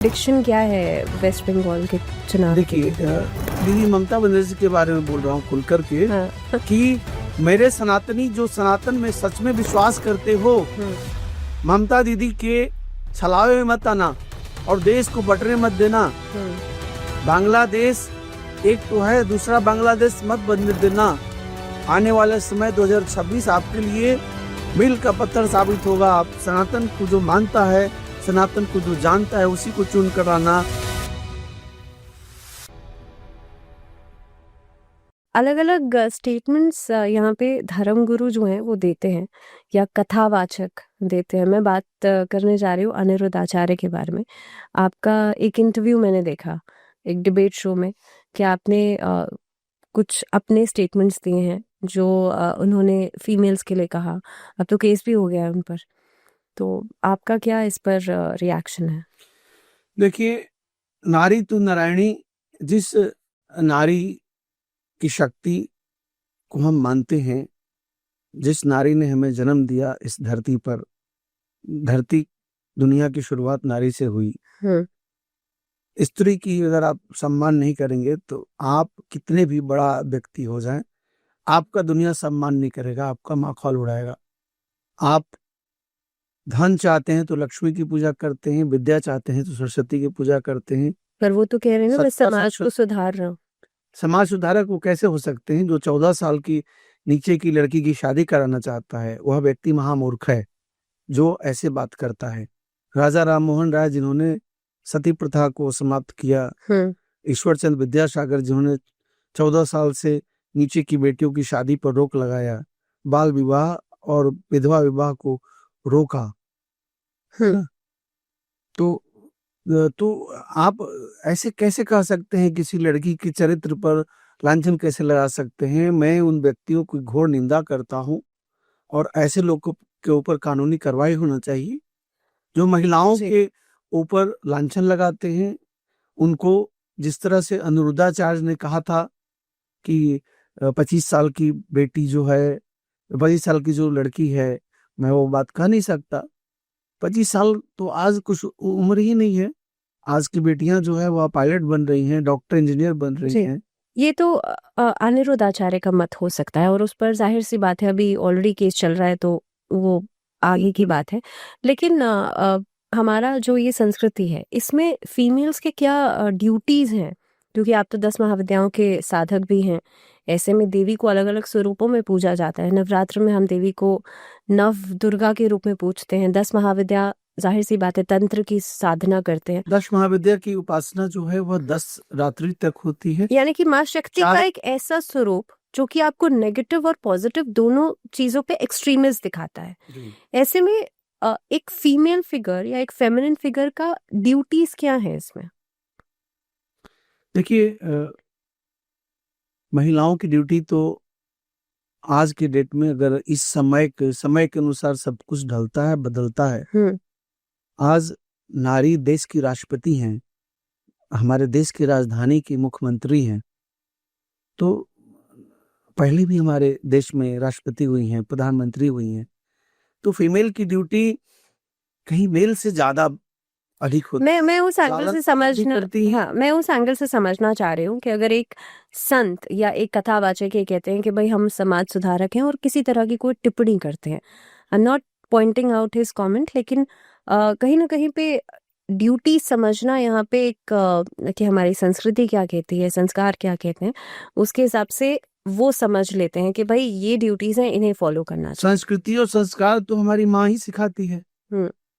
Prediction क्या है waste Bengal के चुनाव के देखिए लिए? दीदी ममता बनर्जी के बारे में बोल रहा हूँ खुल करके हाँ। कि मेरे सनातनी जो सनातन में सच में विश्वास करते हो, ममता दीदी के छलावे में मत आना और देश को बंटने मत देना। बांग्लादेश एक तो है, दूसरा बांग्लादेश मत बनने देना। आने वाले समय 2026 आपके लिए मील का पत्थर साबित होगा। आप सनातन को जो मानता है, सनातन को जो जानता है, उसी को चुन कर आना। अलग अलग स्टेटमेंट्स यहाँ पे धर्मगुरु जो हैं वो देते हैं या कथावाचक देते हैं। मैं बात करने जा रही हूँ अनिरुद्ध आचार्य के बारे में। आपका एक इंटरव्यू मैंने देखा एक डिबेट शो में कि आपने कुछ अपने स्टेटमेंट्स दिए हैं जो उन्होंने फीमेल्स के लिए कहा। अब तो केस भी हो गया है उन पर, तो आपका क्या इस पर रिएक्शन है? देखिए, नारी तो नारायणी, जिस नारी की शक्ति को हम मानते हैं, जिस नारी ने हमें जन्म दिया इस धरती पर, धरती दुनिया की शुरुआत नारी से हुई। स्त्री की अगर आप सम्मान नहीं करेंगे तो आप कितने भी बड़ा व्यक्ति हो जाएं, आपका दुनिया सम्मान नहीं करेगा, आपका माखौल उड़ाएगा। आप धन चाहते हैं तो लक्ष्मी की पूजा करते हैं, विद्या चाहते हैं तो सरस्वती की पूजा करते हैं। पर वो तो कह रहे हैं ना, बस सत्ता समाज को सुधार रहा हूं। समाज सुधारक वो कैसे हो सकते हैं? जो 14 साल की नीचे की लड़की की शादी कराना चाहता है, वह व्यक्ति महामूर्ख है जो ऐसे बात करता है। राजा राम मोहन राय जिन्होंने सती प्रथा को समाप्त किया, ईश्वर चंद्र विद्यासागर जिन्होंने 14 साल से नीचे की बेटियों की शादी पर रोक लगाया, बाल विवाह और विधवा विवाह को रोका, तो आप ऐसे कैसे कह सकते हैं? किसी लड़की के चरित्र पर लांछन कैसे लगा सकते हैं? मैं उन व्यक्तियों की घोर निंदा करता हूं और ऐसे लोगों के ऊपर कानूनी कार्रवाई होना चाहिए जो महिलाओं के ऊपर लांछन लगाते हैं। उनको जिस तरह से अनिरुद्धाचार्य ने कहा था कि 25 साल की बेटी जो है, 25 साल की जो लड़की है, मैं वो बात कह नहीं सकता। 25 साल तो आज कुछ उम्र ही नहीं है। आज की बेटियां जो है वो पायलट बन रही हैं, डॉक्टर इंजीनियर बन रही हैं। ये तो अनिरुद्ध आचार्य का मत हो सकता है और उस पर जाहिर सी बात है अभी ऑलरेडी केस चल रहा है तो वो आगे की बात है। लेकिन हमारा जो ये संस्कृति है इसमें फीमेल्स के क्या ड्यूटीज हैं? क्योंकि आप तो 10 महाविद्याओं के साधक भी हैं। ऐसे में देवी को अलग अलग स्वरूपों में पूजा जाता है। नवरात्र में हम देवी को नव दुर्गा के रूप में पूजते हैं। 10 महाविद्या जाहिर सी बात है तंत्र की साधना करते हैं। 10 महाविद्या की उपासना जो है वह 10 रात्रि तक होती है। यानी कि माँ शक्ति का एक ऐसा स्वरूप जो कि आपको नेगेटिव और पॉजिटिव दोनों चीजों पे एक्सट्रीमिस्ट दिखाता है। ऐसे में एक फीमेल फिगर या एक फेमिनिन फिगर का ड्यूटीज क्या है इसमें? देखिए, महिलाओं की ड्यूटी तो आज के डेट में, अगर इस समय के अनुसार सब कुछ ढलता है, बदलता है। आज नारी देश की राष्ट्रपति हैं, हमारे देश की राजधानी की मुख्यमंत्री हैं। तो पहले भी हमारे देश में राष्ट्रपति हुई हैं, प्रधानमंत्री हुई हैं। तो फीमेल की ड्यूटी कहीं मेल से ज्यादा अधिक होती है। मैं उस एंगल से मैं उस एंगल से समझना चाह रही हूँ कि अगर एक संत या एक कथावाचक ये कहते हैं कि भाई हम समाज सुधारक हैं और किसी तरह की कोई टिप्पणी करते हैं, I am not pointing out his comment, लेकिन कहीं ना कहीं पे ड्यूटी समझना यहाँ पे एक कि हमारी संस्कृति क्या कहती है, संस्कार क्या कहते हैं, उसके हिसाब से वो समझ लेते हैं कि भाई ये ड्यूटीज हैं, इन्हें फॉलो करना चाहिए। संस्कृति और संस्कार तो हमारी माँ ही सिखाती है,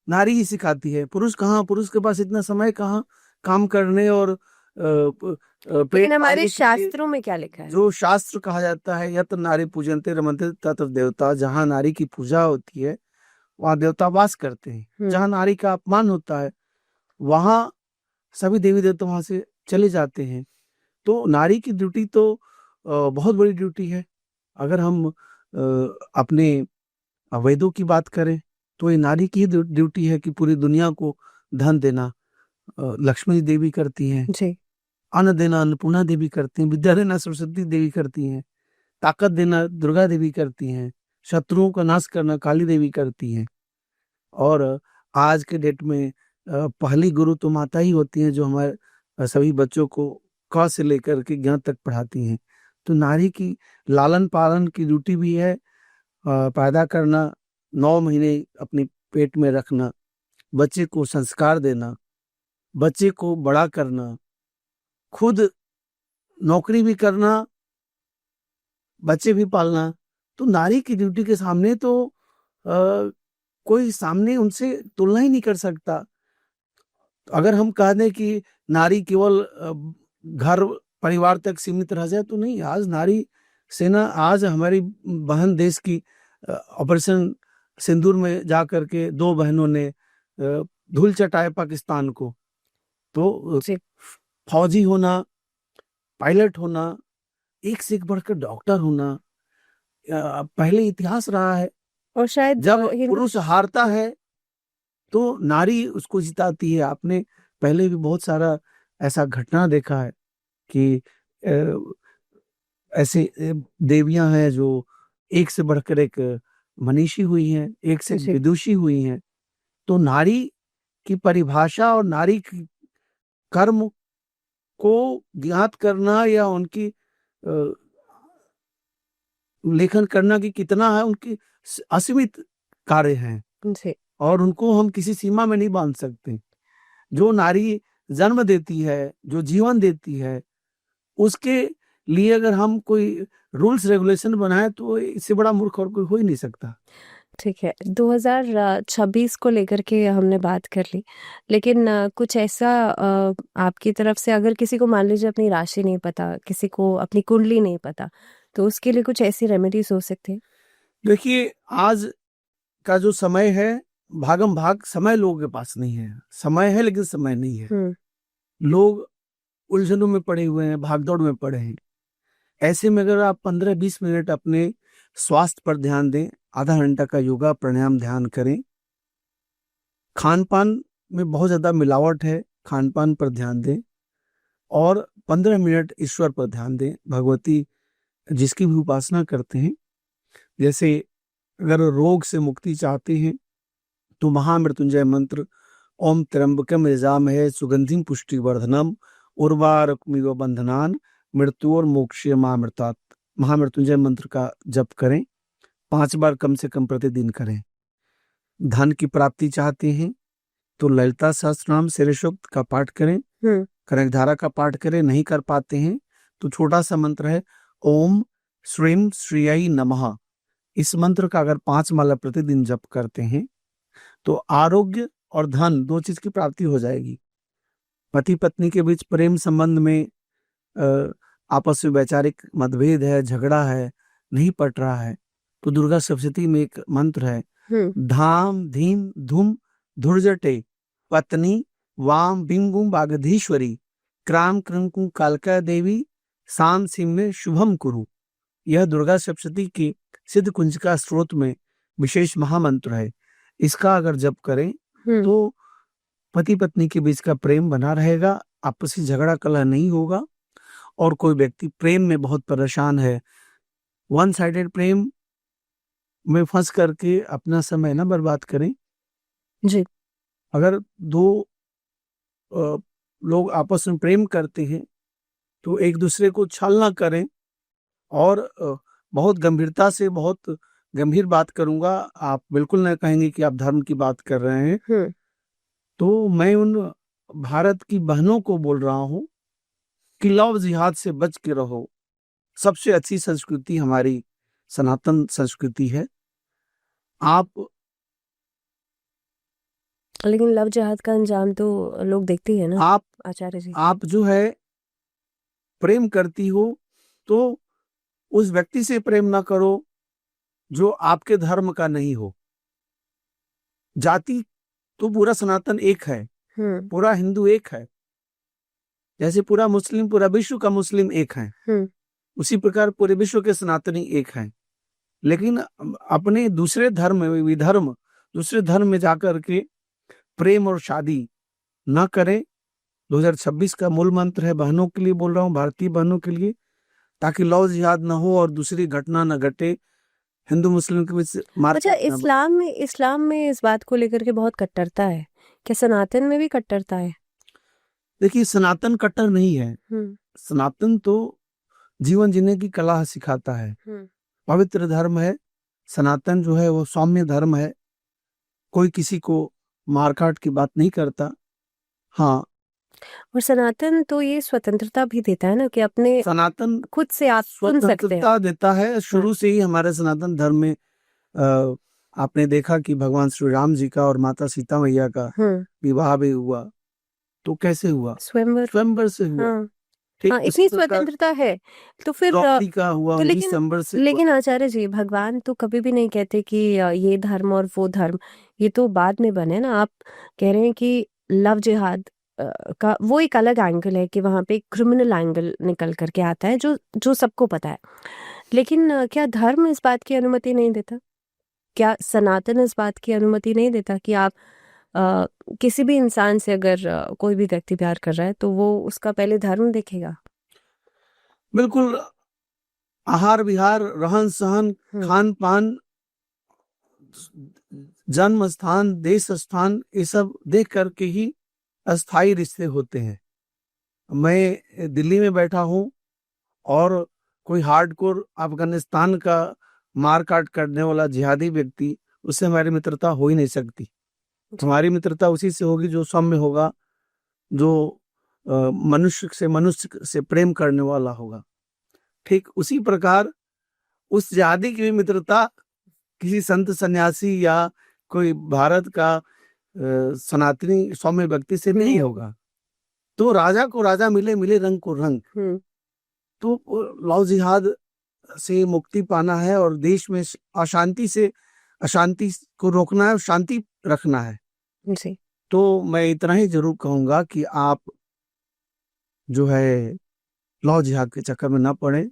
नारी ही सिखाती है। पुरुष कहाँ? पुरुष के पास इतना समय कहाँ काम करने और लेकिन हमारे शास्त्रों में क्या लिखा है? जो शास्त्र कहा जाता है, यत्र नारी पूजन्ते रमन्ते तत्र देवता, जहाँ नारी की पूजा होती है वहाँ देवता वास करते हैं। जहाँ नारी का अपमान होता है वहाँ सभी देवी देवता वहां से चले जाते हैं। तो नारी की ड्यूटी तो बहुत बड़ी ड्यूटी है। अगर हम अपने वेदों की बात करें तो ये नारी की ड्यूटी है कि पूरी दुनिया को धन देना लक्ष्मी देवी करती हैं, अन्न देना अन्नपूर्णा देवी करती हैं, विद्या देना सरस्वती देवी करती हैं, ताकत देना दुर्गा देवी करती हैं, शत्रुओं का नाश करना काली देवी करती हैं। और आज के डेट में पहली गुरु तो माता ही होती हैं, जो हमारे सभी बच्चों को क से लेकर के ज्ञ तक पढ़ाती हैं। तो नारी की लालन पालन की ड्यूटी भी है, पैदा करना, 9 महीने अपने पेट में रखना, बच्चे को संस्कार देना, बच्चे को बड़ा करना, खुद नौकरी भी करना, बच्चे भी पालना। तो नारी की ड्यूटी के सामने तो कोई सामने उनसे तुलना ही नहीं कर सकता। अगर हम कह दें कि नारी केवल घर परिवार तक सीमित रह जाए, तो नहीं। आज नारी सेना, आज हमारी बहन देश की ऑपरेशन सिंदूर में जा करके 2 बहनों ने धूल चटाए पाकिस्तान को। तो जी। फौजी होना, पायलट होना, एक से एक बढ़कर डॉक्टर होना पहले इतिहास रहा है। और शायद जब पुरुष हारता है तो नारी उसको जिताती है। आपने पहले भी बहुत सारा ऐसा घटना देखा है कि ऐसे देवियां हैं जो एक से बढ़कर एक मनीषी हुई हैं, एक से एक जी। विदुषी हुई हैं। तो नारी की परिभाषा और नारी की कर्म को ज्ञात करना या उनकी लेखन करना कि कितना है, उनकी असीमित कार्य हैं जी। और उनको हम किसी सीमा में नहीं बांध सकते। जो नारी जन्म देती है, जो जीवन देती है, उसके लिए अगर हम कोई रूल्स रेगुलेशन बनाए तो इससे बड़ा मूर्ख और कोई हो ही नहीं सकता। ठीक है, 2026 को लेकर के हमने बात कर ली, लेकिन कुछ ऐसा आपकी तरफ से, अगर किसी को मान लीजिए अपनी राशि नहीं पता, किसी को अपनी कुंडली नहीं पता, तो उसके लिए कुछ ऐसी रेमेडीज हो सकती है? देखिए, आज का जो समय है, भागम भाग समय लोगों के पास नहीं है। समय है लेकिन समय नहीं है। लोग उलझनों में पड़े हुए हैं, भागदौड़ में पड़े हैं। ऐसे में अगर आप 15-20 मिनट अपने स्वास्थ्य पर ध्यान दें, आधा घंटा का योगा प्राणायाम ध्यान करें। खान पान में बहुत ज्यादा मिलावट है, खान पान पर ध्यान दें और 15 मिनट ईश्वर पर ध्यान दें, भगवती जिसकी भी उपासना करते हैं। जैसे अगर रोग से मुक्ति चाहते हैं तो महामृत्युंजय मंत्र, ओम त्र्यंबकम यजामहे सुगंधिम पुष्टिवर्धनम उर्वारुकमिव बंधनान मृत्योर्मोक्षीय मामृतात्, महामृत्युंजय मंत्र का जप करें। 5 बार कम से कम प्रतिदिन करें। धन की प्राप्ति चाहते हैं तो ललिता सहस्त्रनाम शीर्षोक्त का पाठ करें, कनकधारा का पाठ करें। नहीं कर पाते हैं तो छोटा सा मंत्र है, ओम श्रीम श्रीयै नमः। इस मंत्र का अगर 5 माला प्रतिदिन जप करते हैं तो आरोग्य और धन 2 चीज की प्राप्ति हो जाएगी। पति पत्नी के बीच प्रेम संबंध में आपस में वैचारिक मतभेद है, झगड़ा है, नहीं पट रहा है, तो दुर्गा सप्तशती में एक मंत्र है, धाम धीम धूम धुर्जटे पत्नी वाम बिंगुम बागधीश्वरी क्राम कृंकु कालका देवी शाम सिंह में शुभम कुरु। यह दुर्गा सप्तशती की सिद्ध कुंजिका स्त्रोत में विशेष महामंत्र है। इसका अगर जप करें तो पति पत्नी के बीच का प्रेम बना रहेगा, आपसी झगड़ा कलह नहीं होगा। और कोई व्यक्ति प्रेम में बहुत परेशान है, वन साइडेड प्रेम में फंस करके अपना समय ना बर्बाद करें। जी। अगर 2 लोग आपस में प्रेम करते हैं तो एक दूसरे को छल ना करें। और बहुत गंभीरता से, बहुत गंभीर बात करूंगा, आप बिल्कुल ना कहेंगे कि आप धर्म की बात कर रहे हैं। तो मैं उन भारत की बहनों को बोल रहा हूं कि लव जिहाद से बच के रहो। सबसे अच्छी संस्कृति हमारी सनातन संस्कृति है। आप लेकिन लव जिहाद का अंजाम तो लोग देखते हैं ना आचार्य जी। आप जो है प्रेम करती हो तो उस व्यक्ति से प्रेम ना करो जो आपके धर्म का नहीं हो। जाति तो पूरा सनातन एक है, पूरा हिंदू एक है, जैसे पूरा मुस्लिम, पूरा विश्व का मुस्लिम एक है, उसी प्रकार पूरे विश्व के सनातनी एक हैं। लेकिन अपने दूसरे धर्म में, विधर्म, दूसरे धर्म में जाकर के प्रेम और शादी न करें। 2026 का मूल मंत्र है, बहनों के लिए बोल रहा हूँ, भारतीय बहनों के लिए, ताकि लव जिहाद न हो और दूसरी घटना न घटे, हिंदू मुस्लिम के बीच मार। अच्छा, इस्लाम में इस बात को लेकर के बहुत कट्टरता है क्या सनातन में भी कट्टरता है? देखिए, सनातन कट्टर नहीं है। सनातन तो जीवन जीने की कला सिखाता है, पवित्र धर्म है। सनातन जो है वो सौम्य धर्म है, कोई किसी को मार-काट की बात नहीं करता। हाँ, और सनातन तो ये स्वतंत्रता भी देता है ना कि अपने सनातन खुद से आप चुन सकते हैं। स्वतंत्रता देता है। शुरू से ही हमारे सनातन धर्म में आपने देखा कि भगवान श्री राम जी का और माता सीता मैया का विवाह भी हुआ, तो कैसे हुआ? स्वयंवर। स्वयंवर से हुआ। हाँ, ठीक हाँ, उसी इतनी प्रकार स्वतंत्रता है तो फिर द्रौपदी का हुआ तो उन्हीं लेकिन स्वयंवर से हुआ। लेकिन आचार्य जी, भगवान तो कभी भी नहीं कहते कि ये धर्म और वो धर्म, ये तो बाद में बने ना। आप कह रहे हैं कि लव जिहाद का वो एक अलग एंगल है कि वहां पे एक क्रिमिनल एंगल निकल करके आता है जो जो सबको पता है। लेकिन क्या धर्म इस बात की अनुमति नहीं देता? क्या सनातन इस बात की अनुमति नहीं देता कि आप अ, किसी भी इंसान से अगर कोई भी व्यक्ति प्यार कर रहा है तो वो उसका पहले धर्म देखेगा? बिल्कुल, आहार-विहार, रहन-सहन, खान-पान, जन्म स्थान, देश स्थान, ये सब देख कर के ही अस्थायी रिश्ते होते हैं। मैं दिल्ली में बैठा हूँ और कोई हार्डकोर अफ़गानिस्तान का मार-काट करने वाला जिहादी व्यक्ति, उससे हमारी मित्रता हो ही नहीं सकती। हमारी मित्रता उसी से होगी जो सौम्य होगा, जो मनुष्य से प्रेम करने वाला होगा। ठीक उसी प्रकार उस जिहादी की भी मित्रता किसी संत सन्यासी या कोई भारत का सनातनी सौम्य व्यक्ति से नहीं होगा। तो राजा को राजा मिले, मिले रंग को रंग। तो लव जिहाद से मुक्ति पाना है और देश में अशांति से अशांति को रोकना है और शांति रखना है। जी। तो मैं इतना ही ज़रूर कहूँगा कि आप जो है लव जिहाद के चक्कर में ना पड़ें।